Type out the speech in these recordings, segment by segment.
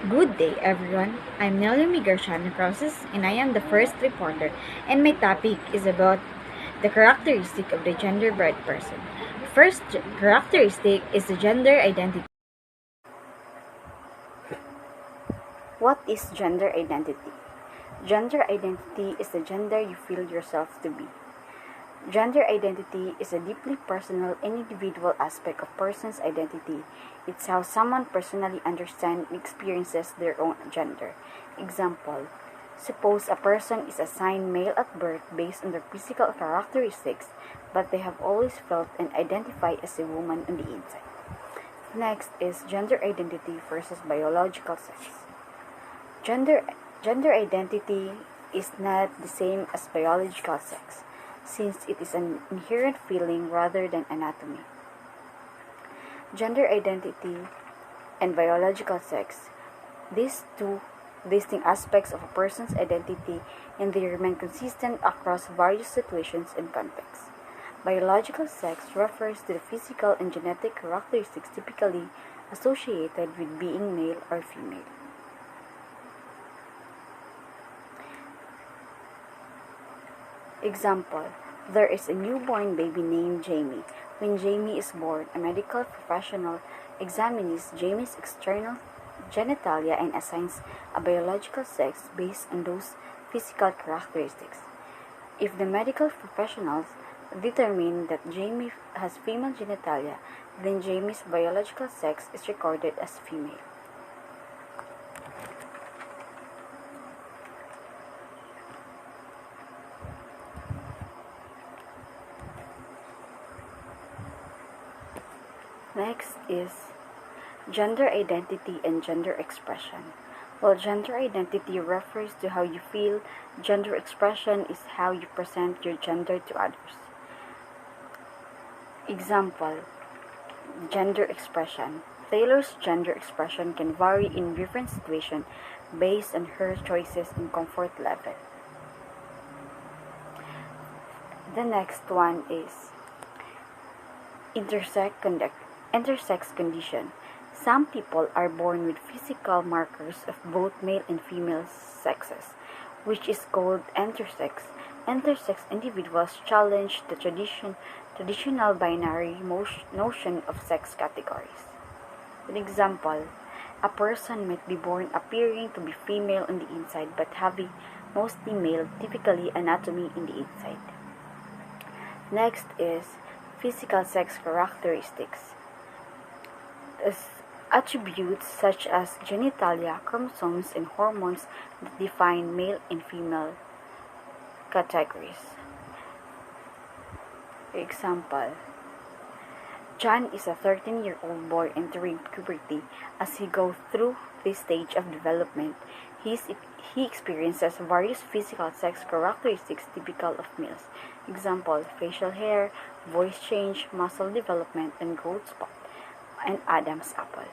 Good day, everyone. I'm Naomi Garciano Process, and I am the first reporter. And my topic is about the characteristic of the gender-bright person. First characteristic is the gender identity. What is gender identity? Gender identity is the gender you feel yourself to be. Gender identity is a deeply personal and individual aspect of person's identity. It's how someone personally understands and experiences their own gender. Example: suppose a person is assigned male at birth based on their physical characteristics, but they have always felt and identified as a woman on the inside. Next is gender identity versus biological sex. Gender Gender identity is not the same as biological sex, since it is an inherent feeling rather than anatomy. Gender identity and biological sex, these two distinct aspects of a person's identity, and they remain consistent across various situations and contexts. Biological sex refers to the physical and genetic characteristics typically associated with being male or female. Example: there is a newborn baby named Jamie. When Jamie is born, a medical professional examines Jamie's external genitalia and assigns a biological sex based on those physical characteristics. If the medical professionals determine that Jamie has female genitalia, then Jamie's biological sex is recorded as female. Next is gender identity and gender expression. While gender identity refers to how you feel, gender expression is how you present your gender to others. Example: gender expression. Taylor's gender expression can vary in different situations based on her choices and comfort level. The next one is intersex condition. Some people are born with physical markers of both male and female sexes, which is called intersex. Intersex individuals challenge the traditional binary notion of sex categories. For example, a person might be born appearing to be female on the inside but having mostly male, typically anatomy in the inside. Next is physical sex characteristics. Attributes such as genitalia, chromosomes, and hormones that define male and female categories. For example, John is a 13-year-old boy entering puberty. As he goes through this stage of development, he experiences various physical sex characteristics typical of males. Example: facial hair, voice change, muscle development, and growth spot, and Adam's apple.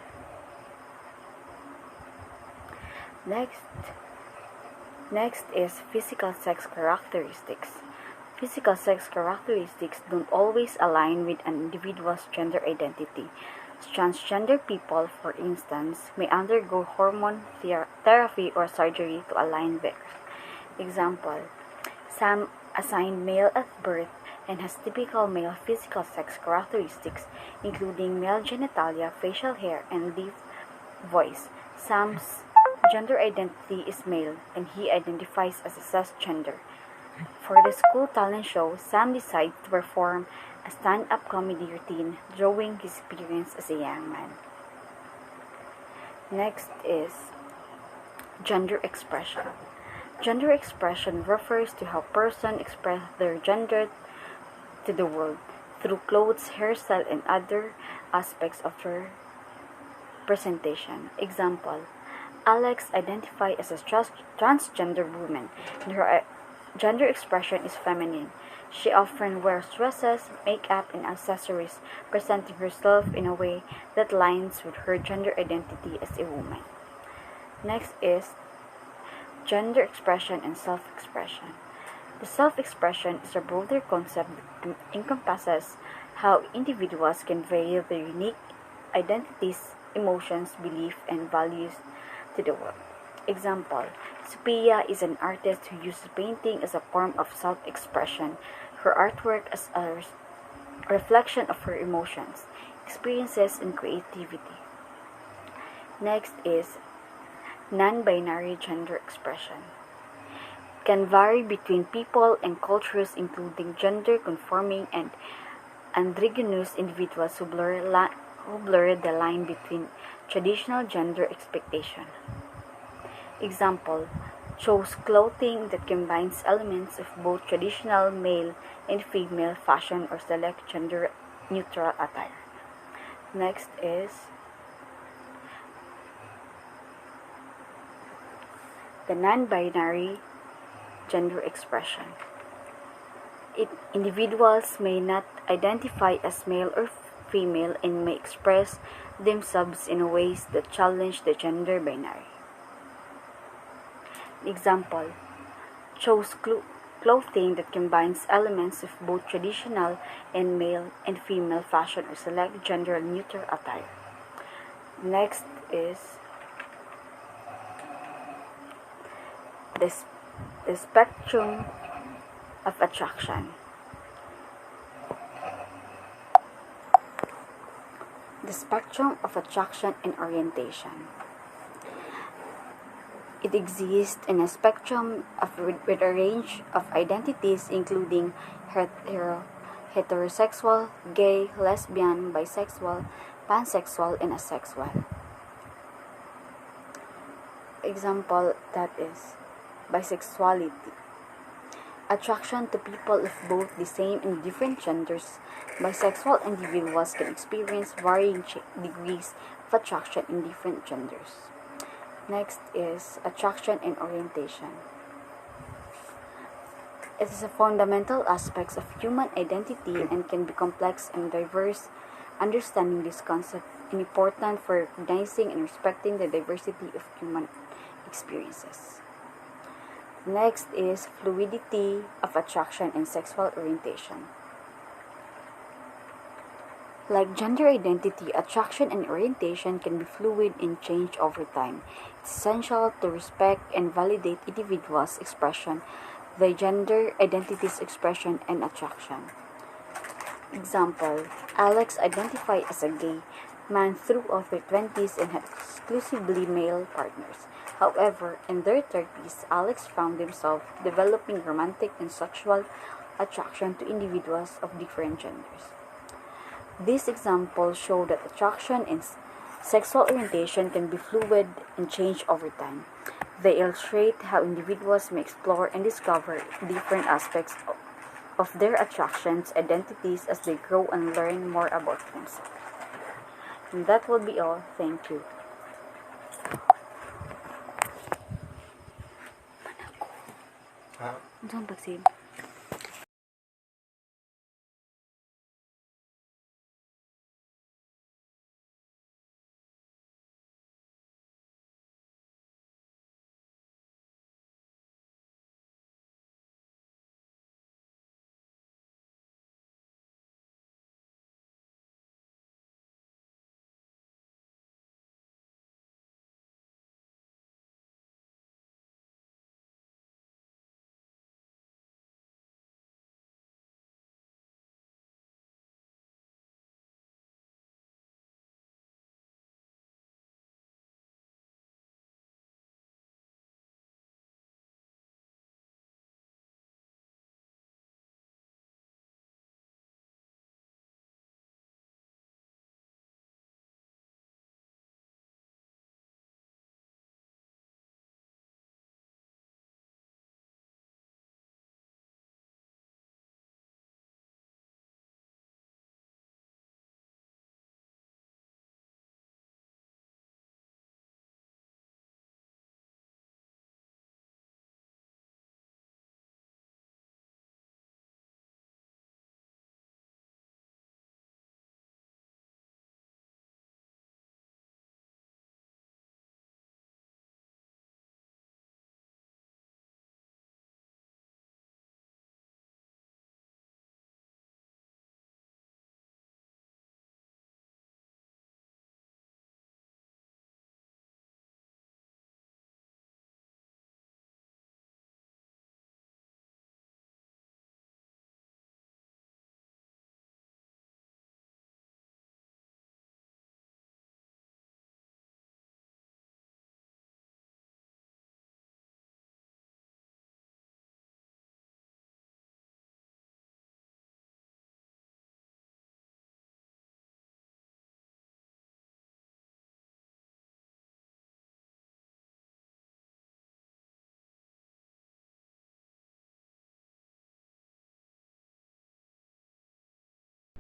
Next is physical sex characteristics. Physical sex characteristics don't always align with an individual's gender identity. Transgender people, for instance, may undergo hormone therapy or surgery to align theirs. Example: Sam assigned male at birth and has typical male physical sex characteristics, including male genitalia, facial hair, and deep voice. Sam's gender identity is male, and he identifies as a cisgender. For the school talent show, Sam decides to perform a stand-up comedy routine, drawing his appearance as a young man. Next is gender expression. Gender expression refers to how person express their gender to the world through clothes, hairstyle, and other aspects of their presentation. Example: Alex identifies as a transgender woman, and her gender expression is feminine. She often wears dresses, makeup, and accessories, presenting herself in a way that aligns with her gender identity as a woman. Next is gender expression and self-expression. The self-expression is a broader concept that encompasses how individuals convey their unique identities, emotions, beliefs, and values to the world. Example, Sophia is an artist who uses painting as a form of self-expression, her artwork as a reflection of her emotions, experiences, and creativity. Next is non-binary gender expression. Can vary between people and cultures, including gender-conforming and androgynous individuals who blur the line between traditional gender expectation. Example, chose clothing that combines elements of both traditional male and female fashion or select gender-neutral attire. Next is the non-binary gender expression. Individuals may not identify as male or female and may express themselves in ways that challenge the gender binary. Example, chose clothing that combines elements of both traditional and male and female fashion or select gender-neutral attire. Next is the spectrum of attraction. The spectrum of attraction and orientation. It exists in a spectrum with a range of identities including heterosexual, gay, lesbian, bisexual, pansexual, and asexual. Example, that is bisexuality. Attraction to people of both the same and different genders. Bisexual individuals can experience varying degrees of attraction in different genders. Next is attraction and orientation. It is a fundamental aspect of human identity and can be complex and diverse. Understanding this concept is important for recognizing and respecting the diversity of human experiences. Next is fluidity of attraction and sexual orientation. Like gender identity, attraction and orientation can be fluid and change over time. It's essential to respect and validate individuals' expression, their gender identity's expression, and attraction. Example, Alex identified as a gay man throughout their 20s and had exclusively male partners. However, in their 30s, Alex found himself developing romantic and sexual attraction to individuals of different genders. These examples show that attraction and sexual orientation can be fluid and change over time. They illustrate how individuals may explore and discover different aspects of their attractions, identities as they grow and learn more about themselves. And that will be all. Thank you. Saan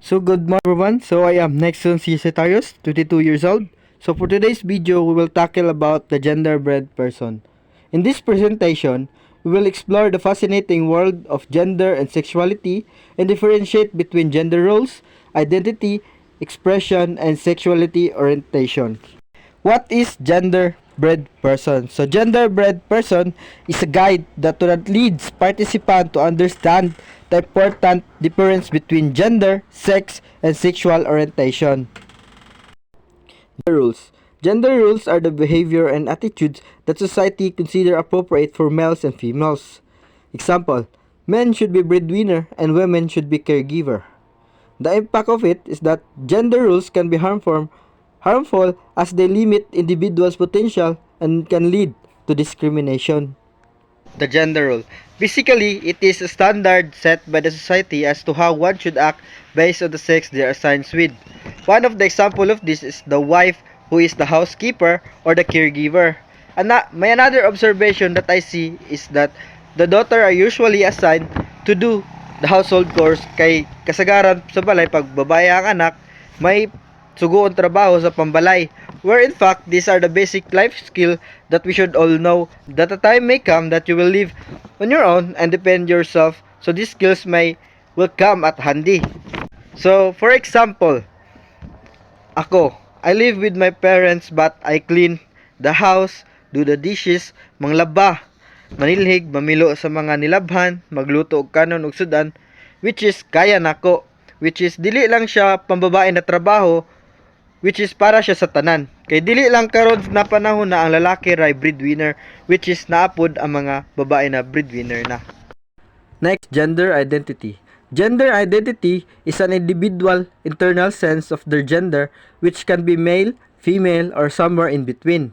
So good morning everyone. So I am Nexon C. Setarios, 22 years old. So for today's video, we will tackle about the gender-bread person. In this presentation, we will explore the fascinating world of gender and sexuality and differentiate between gender roles, identity, expression, and sexuality orientation. What is gender-bread person? So gender-bread person is a guide that leads participant to understand the important difference between gender, sex, and sexual orientation. Gender rules. Gender rules are the behavior and attitudes that society consider appropriate for males and females. Example, men should be breadwinner and women should be caregiver. The impact of it is that gender rules can be harmful as they limit individuals' potential and can lead to discrimination. The gender role. Basically, it is a standard set by the society as to how one should act based on the sex they are assigned with. One of the example of this is the wife who is the housekeeper or the caregiver. My another observation that I see is that the daughter are usually assigned to do the household chores kay kasagaran sa balay pag babae ang anak may sugoon trabaho sa pambalay, where in fact these are the basic life skill that we should all know that a time may come that you will live on your own and depend yourself, so these skills will come at handy. So for example, I live with my parents but I clean the house, do the dishes, manglaba, manilhig, mamilo sa mga nilabhan, magluto og kanon ug sudan, which is kaya nako, which is dili lang siya pambabae na trabaho, which is para siya sa tanan. Kay dili lang karon na panahon na ang lalaki ray breadwinner, which is naapod ang mga babae na breadwinner na. Next, gender identity. Gender identity is an individual internal sense of their gender which can be male, female, or somewhere in between.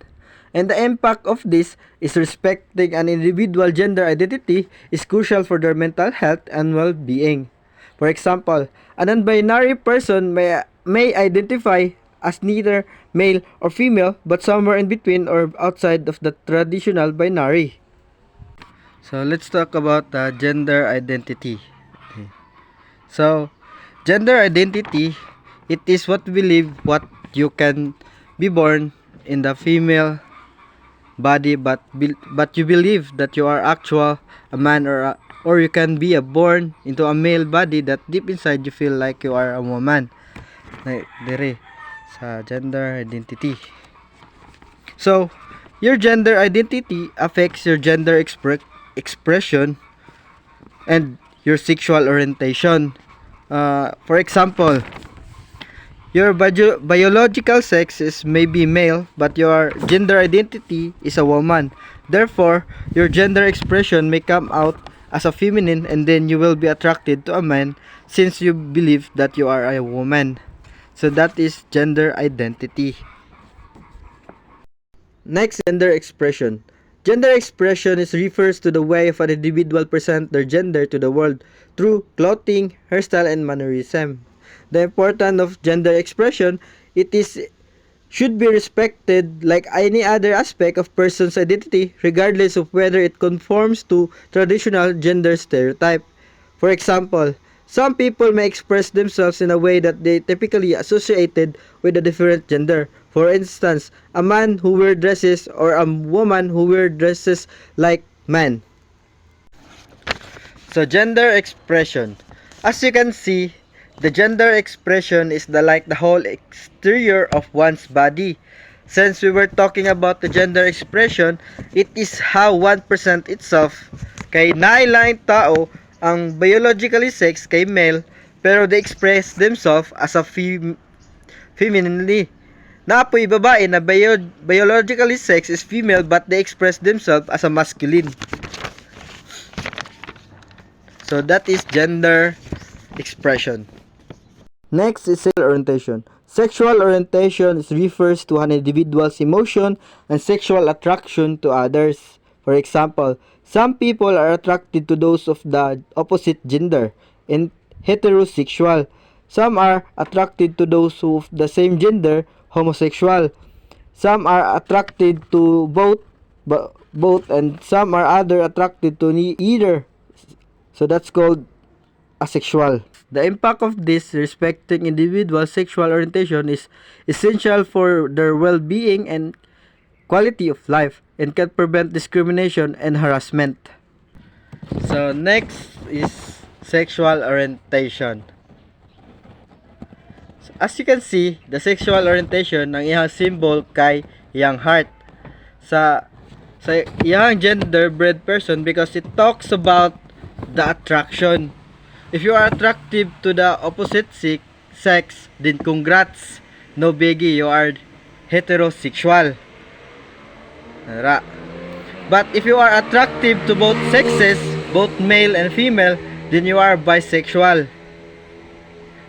And the impact of this is respecting an individual gender identity is crucial for their mental health and well-being. For example, a non-binary person may identify as neither male or female but somewhere in between or outside of the traditional binary. So let's talk about gender identity. So gender identity, it is what we believe what you can be born in the female body but you believe that you are actual a man or you can be born into a male body that deep inside you feel like you are a woman. Dire sa gender identity. So your gender identity affects your gender expression and your sexual orientation. For example, your biological sex is maybe male, but your gender identity is a woman. Therefore, your gender expression may come out as a feminine and then you will be attracted to a man since you believe that you are a woman. So that is gender identity. Next, gender expression. Gender expression refers to the way of an individual present their gender to the world through clothing, hairstyle, and mannerism. The importance of gender expression, should be respected like any other aspect of person's identity regardless of whether it conforms to traditional gender stereotype. For example, some people may express themselves in a way that they typically associated with a different gender. For instance, a man who wears dresses or a woman who wears dresses like men. So gender expression. As you can see, the gender expression is like the whole exterior of one's body. Since we were talking about the gender expression, it is how one present itself. Kay nailaing tao ang biologically sex kay male pero they express themselves as a femininely. Napoy babae na biologically sex is female but they express themselves as a masculine. So that is gender expression. Next is sexual orientation. Sexual orientation refers to an individual's emotion and sexual attraction to others. For example, some people are attracted to those of the opposite gender and heterosexual. Some are attracted to those of the same gender, homosexual. Some are attracted to both and some are other attracted to either. So that's called asexual. The impact of this respecting individual sexual orientation is essential for their well-being and quality of life and can prevent discrimination and harassment. So next is sexual orientation. So, as you can see, the sexual orientation ng iyang symbol kay iyang heart sa iyang gender bread person because it talks about the attraction. If you are attractive to the opposite sex, then congrats. No biggie, you are heterosexual. But if you are attractive to both sexes, both male and female, then you are bisexual.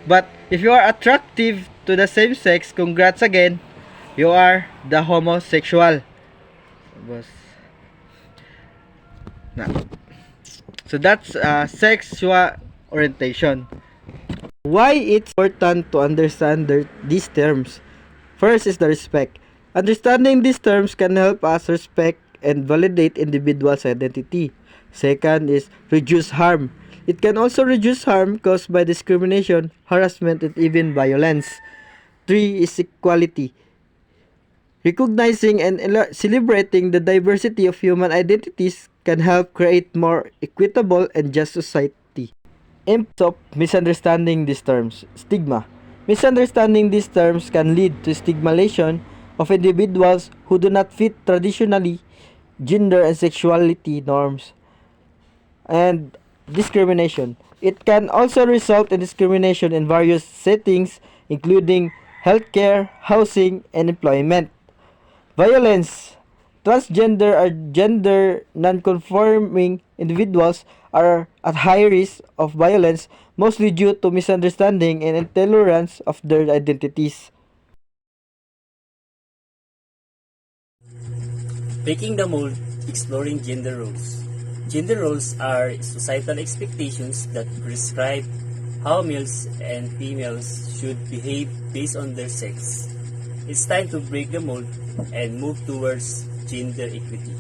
But if you are attractive to the same sex, congrats again, you are the homosexual. So that's sexual orientation. Why it's important to understand these terms? First is the respect. Understanding these terms can help us respect and validate individuals' identity. Second is reduce harm. It can also reduce harm caused by discrimination, harassment, and even violence. 3 is equality. Recognizing and celebrating the diversity of human identities can help create more equitable and just society. Impact of misunderstanding these terms. Stigma. Misunderstanding these terms can lead to stigmatization of individuals who do not fit traditionally gender and sexuality norms, and discrimination. It can also result in discrimination in various settings, including healthcare, housing, and employment. Violence. Transgender or gender non-conforming individuals are at high risk of violence, mostly due to misunderstanding and intolerance of their identities. Breaking the mold, exploring gender roles. Gender roles are societal expectations that prescribe how males and females should behave based on their sex. It's time to break the mold and move towards gender equity.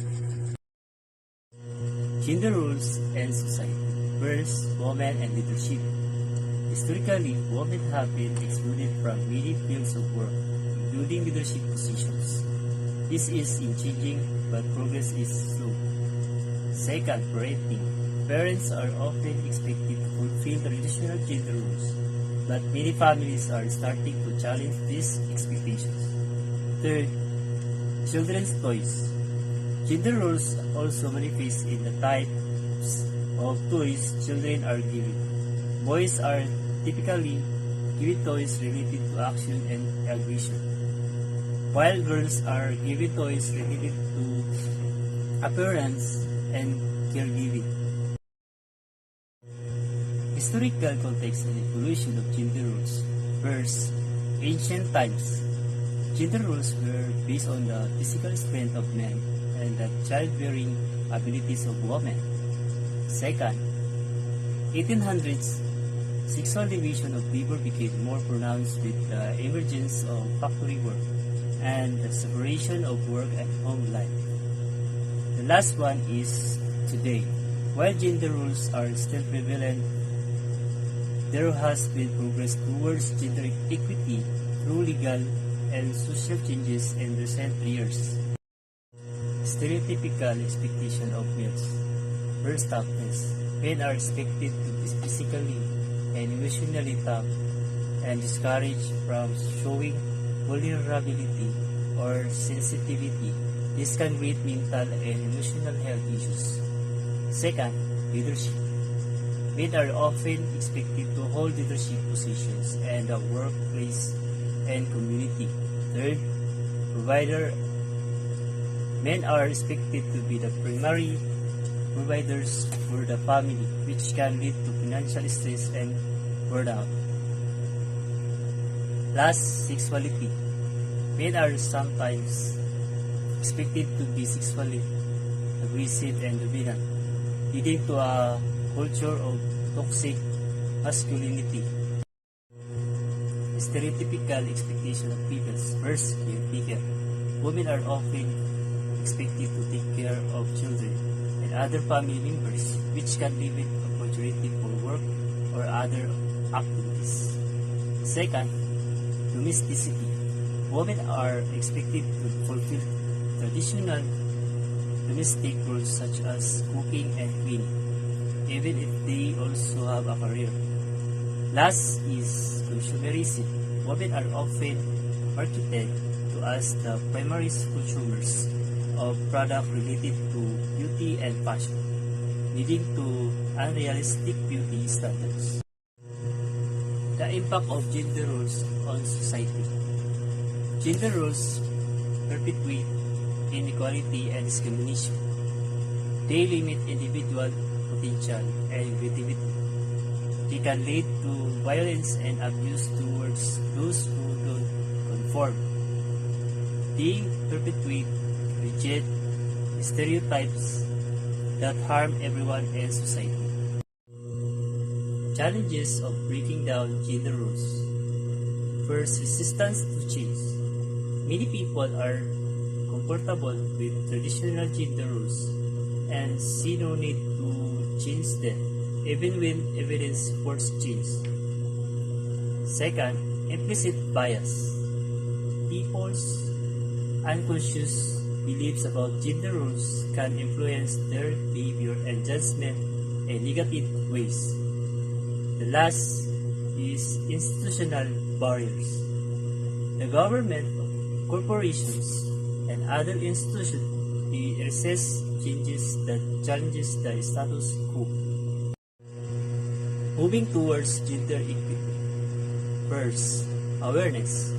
Gender roles and society. First, women and leadership. Historically, women have been excluded from many fields of work, including leadership positions. This is changing, but progress is slow. Second, parenting. Parents are often expected to fulfill traditional gender roles, but many families are starting to challenge these expectations. Third, children's toys. Gender roles also manifest in the types of toys children are given. Boys are typically given toys related to action and aggression, while girls are given toys related to appearance and caregiving. Historical context and evolution of gender roles. First, ancient times. Gender roles were based on the physical strength of men and the childbearing abilities of women. Second, 1800s, sexual division of labor became more pronounced with the emergence of factory work and the separation of work and home life. The last one is today. While gender roles are still prevalent, there has been progress towards gender equity through legal and social changes in recent years. Stereotypical expectation of males. First, toughness. Men are expected to be physically and emotionally tough and discouraged from showing vulnerability or sensitivity. This can create mental and emotional health issues. Second, leadership. Men are often expected to hold leadership positions in the workplace and community. Third, provider. Men are expected to be the primary providers for the family, which can lead to financial stress and burnout. Last, sexuality. Men are sometimes expected to be sexually aggressive and dominant, leading to a culture of toxic masculinity. Stereotypical expectation of females. First, caretaker. Women are often expected to take care of children and other family members, which can limit opportunity for work or other activities. Second, domesticity. Women are expected to fulfill traditional domestic roles such as cooking and cleaning, even if they also have a career. Last is consumerism. Women are often marketed to as the primary consumers of products related to beauty and fashion, leading to unrealistic beauty standards. The impact of gender roles on society. Gender roles perpetuate inequality and discrimination. They limit individual potential and creativity. They can lead to violence and abuse towards those who don't conform. They perpetuate rigid stereotypes that harm everyone in society. Challenges of breaking down gender roles. First, resistance to change. Many people are comfortable with traditional gender roles and see no need to change them, even when evidence supports change. Second, implicit bias. People's unconscious beliefs about gender roles can influence their behavior and judgment in negative ways. The last is institutional barriers. The government, corporations, and other institutions resist changes that challenges the status quo. Moving towards gender equity. First, awareness.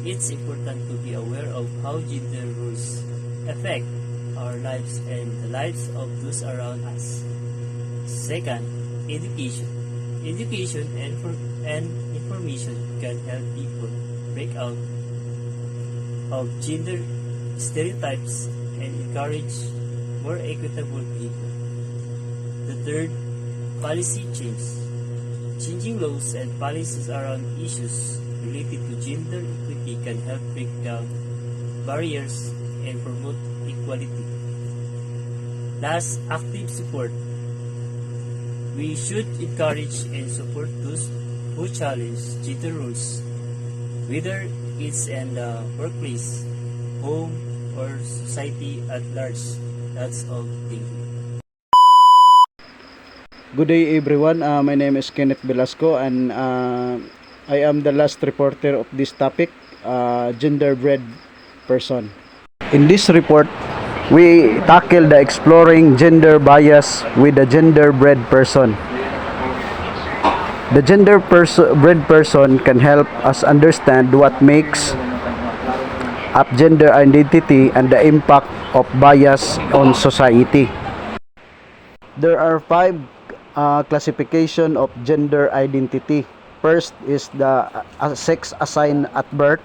It's important to be aware of how gender roles affect our lives and the lives of those around us. Second, education. Education and information can help people break out of gender stereotypes and encourage more equitable behavior. The third, policy change. Changing laws and policies around issues related to gender equity can help break down barriers and promote equality. Last, active support. We should encourage and support those who challenge gender roles, whether it's in the workplace, home, or society at large. That's all. Thank you. Good day everyone, my name is Kenneth Velasco and I am the last reporter of this topic, genderbread person. In this report, we tackle the exploring gender bias with the genderbread person. The genderbread person can help us understand what makes up gender identity and the impact of bias on society. There are five classification of gender identity. First is the sex assigned at birth.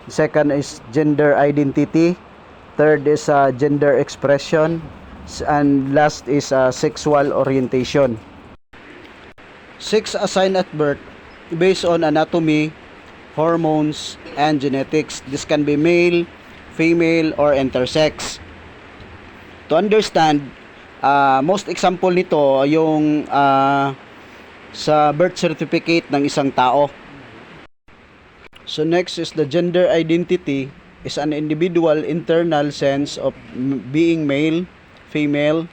Second is gender identity. Third is gender expression. And last is sexual orientation. Sex assigned at birth based on anatomy, hormones, and genetics. This can be male, female, or intersex. To understand, most example nito yung sa birth certificate ng isang tao. So next is the gender identity is an individual internal sense of being male, female,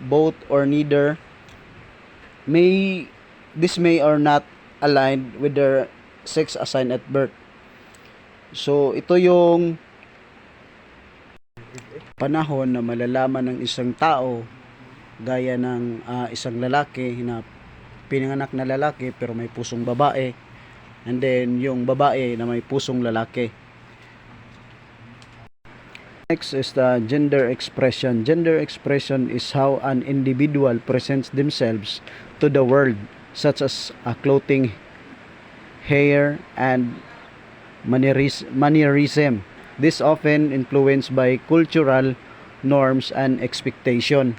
both or neither. This may or not aligned with their sex assigned at birth. So ito yung panahon na malalaman ng isang tao gaya ng isang lalaki na pinanganak na lalaki pero may pusong babae, and then yung babae na may pusong lalaki. Next is the gender expression. Gender expression is how an individual presents themselves to the world, such as clothing, hair, and mannerism. This often influenced by cultural norms and expectation.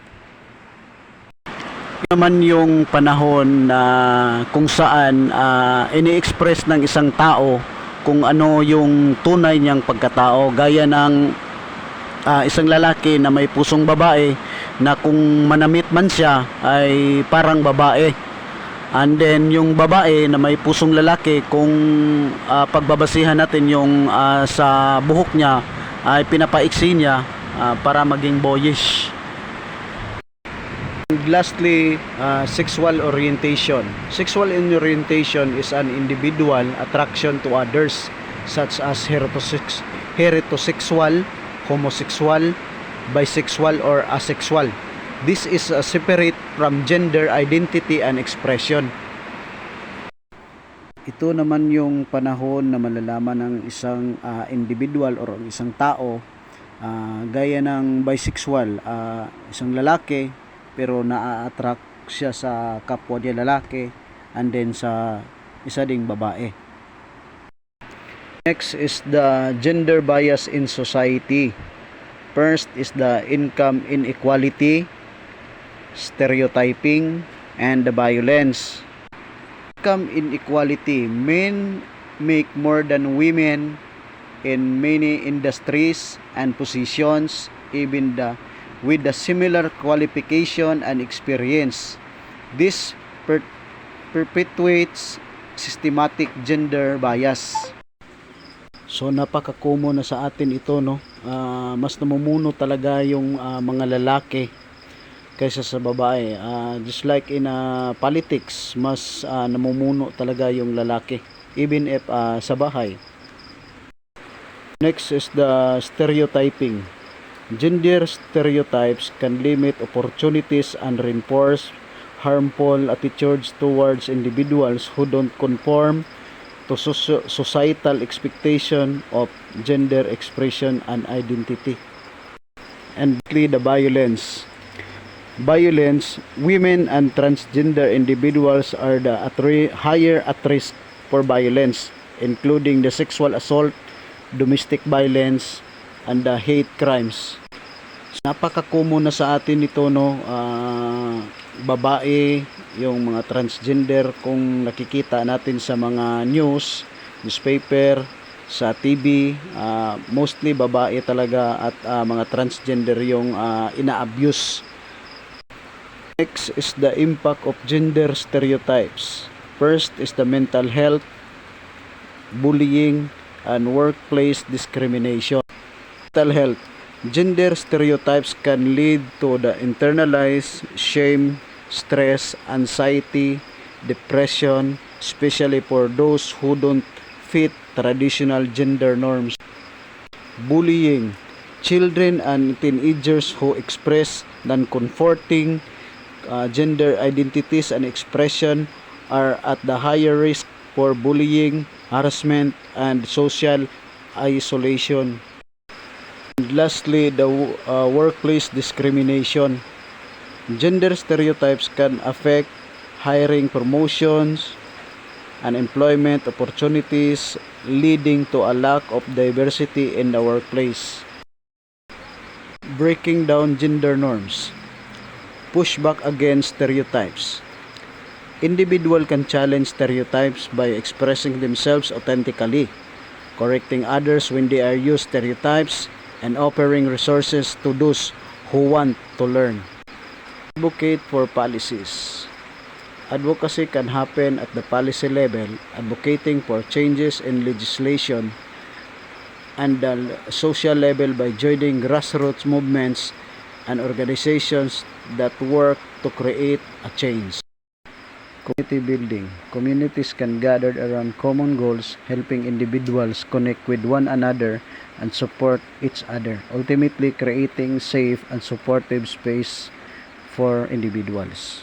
Naman yung panahon na kung saan ini-express ng isang tao kung ano yung tunay niyang pagkatao, gaya ng isang lalaki na may pusong babae na kung manamit man siya ay parang babae. And then yung babae na may pusong lalaki, kung pagbabasihan natin yung sa buhok niya ay pinapaiksi niya para maging boyish. And lastly, sexual orientation. Sexual orientation is an individual attraction to others such as heterosexual, homosexual, bisexual, or asexual. This is separate from gender identity and expression. Ito naman yung panahon na malalaman ng isang individual or isang tao, gaya ng bisexual, isang lalaki pero na-attract siya sa kapwa niya lalaki, and then sa isa ding babae. Next is the gender bias in society. First is the income inequality, stereotyping, and the violence. Income inequality. Men make more than women in many industries and positions, even with the similar qualification and experience. This perpetuates systematic gender bias. So napaka-common na sa atin ito, no? Mas namumuno talaga yung mga lalaki kaysa sa babae. Just like in politics, mas namumuno talaga yung lalaki, even if sa bahay. Next is the stereotyping. Gender stereotypes can limit opportunities and reinforce harmful attitudes towards individuals who don't conform to societal expectation of gender expression and identity. And the violence. Women and transgender individuals are the higher at risk for violence, including the sexual assault, domestic violence, and the hate crimes. Napaka-common na sa atin ito, no? Babae, yung mga transgender, kung nakikita natin sa mga newspaper, sa TV, mostly babae talaga at mga transgender yung ina-abuse. Next is the impact of gender stereotypes. First is the mental health, bullying, and workplace discrimination. Mental health. Gender stereotypes can lead to the internalized shame, stress, anxiety, depression, especially for those who don't fit traditional gender norms. Bullying. Children and teenagers who express non-comforting gender identities and expression are at the higher risk for bullying, harassment, and social isolation. And lastly, the workplace discrimination. Gender stereotypes can affect hiring, promotions, and employment opportunities, leading to a lack of diversity in the workplace. Breaking down gender norms. Pushback against stereotypes. Individual can challenge stereotypes by expressing themselves authentically, correcting others when they are used stereotypes, and offering resources to those who want to learn. Advocate for policies. Advocacy can happen at the policy level, advocating for changes in legislation, and the social level by joining grassroots movements and organizations that work to create a change. Community building. Communities can gather around common goals, helping individuals connect with one another and support each other, ultimately creating safe and supportive space for individuals.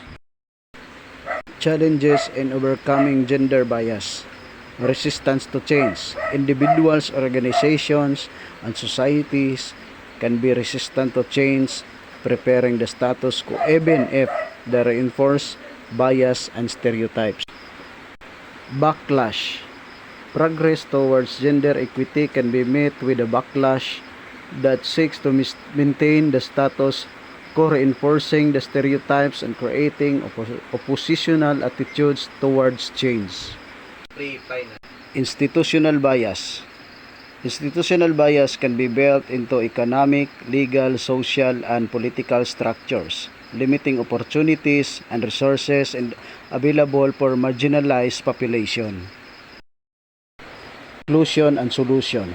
Challenges in overcoming gender bias. Resistance to change. Individuals, organizations, and societies can be resistant to change, preparing the status quo even if they reinforce bias and stereotypes. Backlash. Progress towards gender equity can be met with a backlash that seeks to maintain the status quo, reinforcing the stereotypes and creating oppositional attitudes towards change. Institutional bias. Institutional bias can be built into economic, legal, social, and political structures. limiting opportunities and resources and available for marginalized population. Inclusion and solution.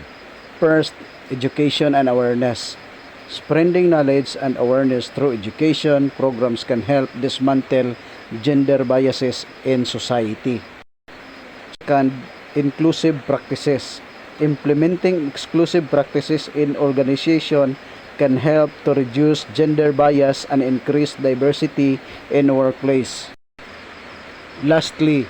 First, education and awareness. Spreading knowledge and awareness through education programs can help dismantle gender biases in society. Second, inclusive practices. Implementing exclusive practices in organization can help to reduce gender bias and increase diversity in workplace. Lastly,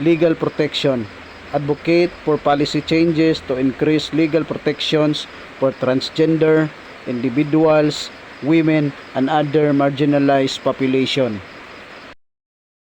legal protection. Advocate for policy changes to increase legal protections for transgender individuals, women, and other marginalized population.